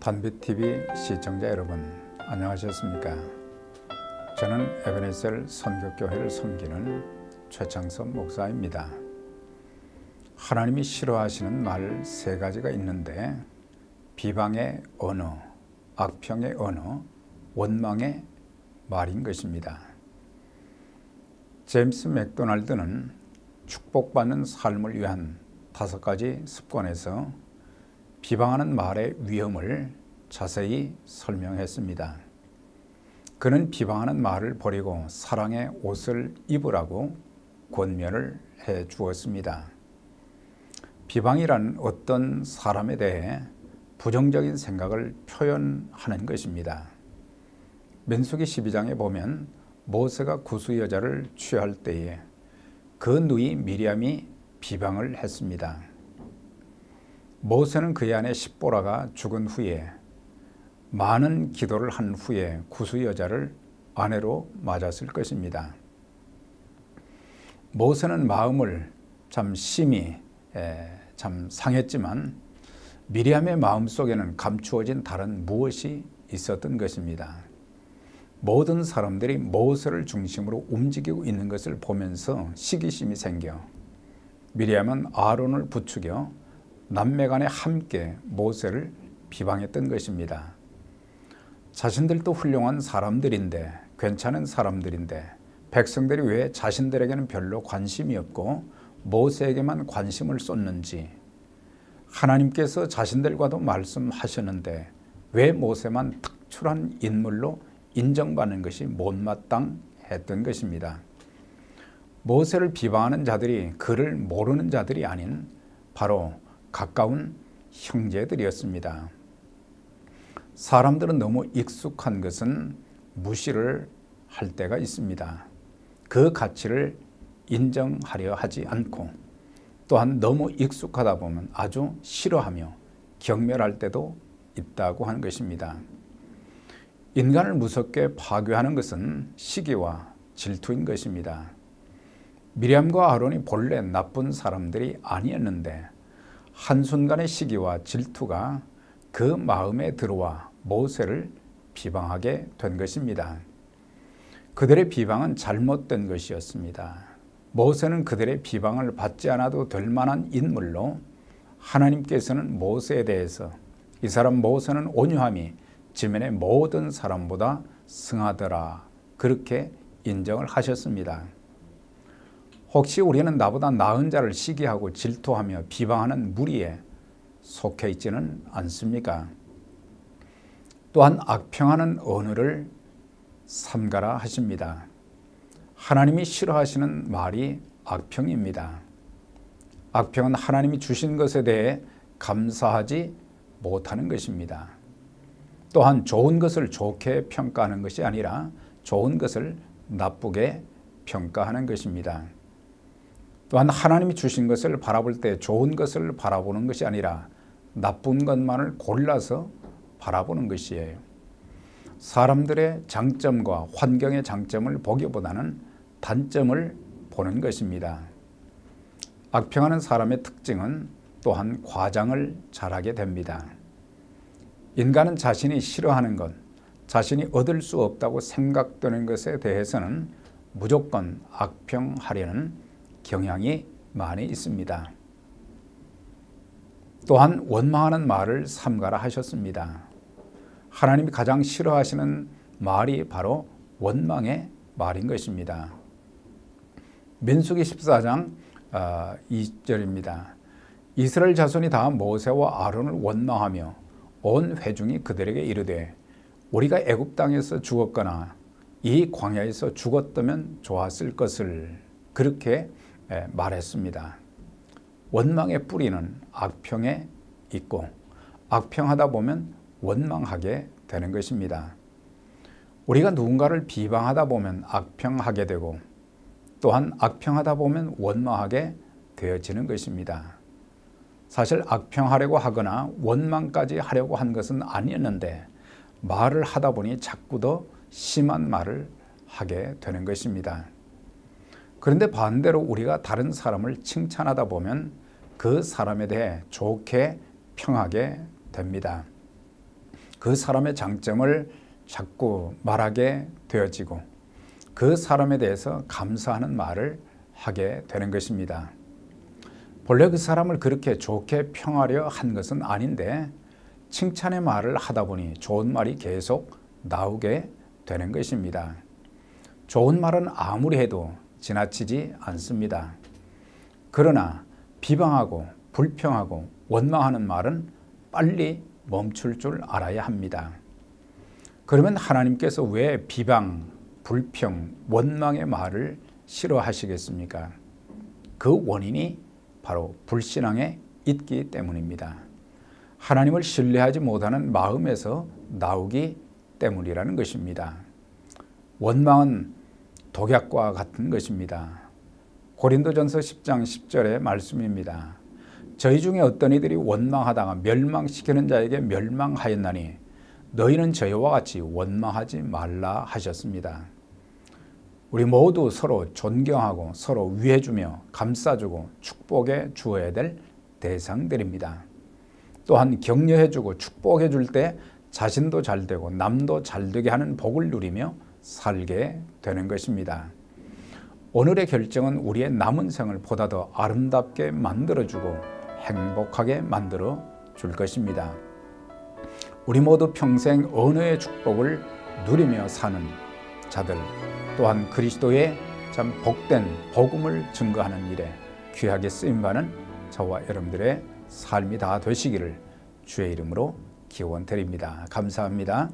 단비TV 시청자 여러분, 안녕하셨습니까? 저는 에베네셀 선교교회를 섬기는 최창섭 목사입니다. 하나님이 싫어하시는 말 세 가지가 있는데 비방의 언어, 악평의 언어, 원망의 말인 것입니다. 제임스 맥도날드는 축복받는 삶을 위한 5가지 습관에서 비방하는 말의 위험을 자세히 설명했습니다. 그는 비방하는 말을 버리고 사랑의 옷을 입으라고 권면을 해 주었습니다. 비방이란 어떤 사람에 대해 부정적인 생각을 표현하는 것입니다. 민수기 12장에 보면 모세가 구스 여자를 취할 때에 그 누이 미리암이 비방을 했습니다. 모세는 그의 아내 십보라가 죽은 후에 많은 기도를 한 후에 구스 여자를 아내로 맞았을 것입니다. 모세는 마음을 심히 상했지만 미리암의 마음속에는 감추어진 다른 무엇이 있었던 것입니다. 모든 사람들이 모세를 중심으로 움직이고 있는 것을 보면서 시기심이 생겨 미리암은 아론을 부추겨 남매간에 함께 모세를 비방했던 것입니다. 자신들도 훌륭한 사람들인데, 괜찮은 사람들인데 백성들이 왜 자신들에게는 별로 관심이 없고 모세에게만 관심을 쏟는지, 하나님께서 자신들과도 말씀하셨는데 왜 모세만 특출한 인물로 인정받는 것이 못마땅했던 것입니다. 모세를 비방하는 자들이 그를 모르는 자들이 아닌 바로 가까운 형제들이었습니다. 사람들은 너무 익숙한 것은 무시를 할 때가 있습니다. 그 가치를 인정하려 하지 않고, 또한 너무 익숙하다 보면 아주 싫어하며 경멸할 때도 있다고 하는 것입니다. 인간을 무섭게 파괴하는 것은 시기와 질투인 것입니다. 미리암과 아론이 본래 나쁜 사람들이 아니었는데 한순간의 시기와 질투가 그 마음에 들어와 모세를 비방하게 된 것입니다. 그들의 비방은 잘못된 것이었습니다. 모세는 그들의 비방을 받지 않아도 될 만한 인물로 하나님께서는 모세에 대해서 이 사람 모세는 온유함이 지면의 모든 사람보다 승하더라, 그렇게 인정을 하셨습니다. 혹시 우리는 나보다 나은 자를 시기하고 질투하며 비방하는 무리에 속해 있지는 않습니까? 또한 악평하는 언어를 삼가라 하십니다. 하나님이 싫어하시는 말이 악평입니다. 악평은 하나님이 주신 것에 대해 감사하지 못하는 것입니다. 또한 좋은 것을 좋게 평가하는 것이 아니라 좋은 것을 나쁘게 평가하는 것입니다. 또한 하나님이 주신 것을 바라볼 때 좋은 것을 바라보는 것이 아니라 나쁜 것만을 골라서 바라보는 것이에요. 사람들의 장점과 환경의 장점을 보기보다는 단점을 보는 것입니다. 악평하는 사람의 특징은 또한 과장을 잘하게 됩니다. 인간은 자신이 싫어하는 것, 자신이 얻을 수 없다고 생각되는 것에 대해서는 무조건 악평하려는 경향이 많이 있습니다. 또한 원망하는 말을 삼가라 하셨습니다. 하나님이 가장 싫어하시는 말이 바로 원망의 말인 것입니다. 민수기 14장 2절입니다. 이스라엘 자손이 다 모세와 아론을 원망하며 온 회중이 그들에게 이르되 우리가 애굽 땅에서 죽었거나 이 광야에서 죽었다면 좋았을 것을, 그렇게 말했습니다. 원망의 뿌리는 악평에 있고 악평하다 보면 원망하게 되는 것입니다. 우리가 누군가를 비방하다 보면 악평하게 되고 또한 악평하다 보면 원망하게 되어지는 것입니다. 사실 악평하려고 하거나 원망까지 하려고 한 것은 아니었는데 말을 하다 보니 자꾸 더 심한 말을 하게 되는 것입니다. 그런데 반대로 우리가 다른 사람을 칭찬하다 보면 그 사람에 대해 좋게 평하게 됩니다. 그 사람의 장점을 자꾸 말하게 되어지고 그 사람에 대해서 감사하는 말을 하게 되는 것입니다. 본래 그 사람을 그렇게 좋게 평하려 한 것은 아닌데 칭찬의 말을 하다 보니 좋은 말이 계속 나오게 되는 것입니다. 좋은 말은 아무리 해도 지나치지 않습니다. 그러나 비방하고 불평하고 원망하는 말은 빨리 멈출 줄 알아야 합니다. 그러면 하나님께서 왜 비방, 불평, 원망의 말을 싫어하시겠습니까? 그 원인이 바로 불신앙에 있기 때문입니다. 하나님을 신뢰하지 못하는 마음에서 나오기 때문이라는 것입니다. 원망은 독약과 같은 것입니다. 고린도전서 10장 10절의 말씀입니다. 저희 중에 어떤 이들이 원망하다가 멸망시키는 자에게 멸망하였나니 너희는 저희와 같이 원망하지 말라 하셨습니다. 우리 모두 서로 존경하고 서로 위해주며 감싸주고 축복해 주어야 될 대상들입니다. 또한 격려해주고 축복해줄 때 자신도 잘되고 남도 잘되게 하는 복을 누리며 살게 되는 것입니다. 오늘의 결정은 우리의 남은 생을 보다 더 아름답게 만들어주고 행복하게 만들어 줄 것입니다. 우리 모두 평생 언어의 축복을 누리며 사는 자들, 또한 그리스도의 참 복된 복음을 증거하는 일에 귀하게 쓰임받는 저와 여러분들의 삶이 다 되시기를 주의 이름으로 기원드립니다. 감사합니다.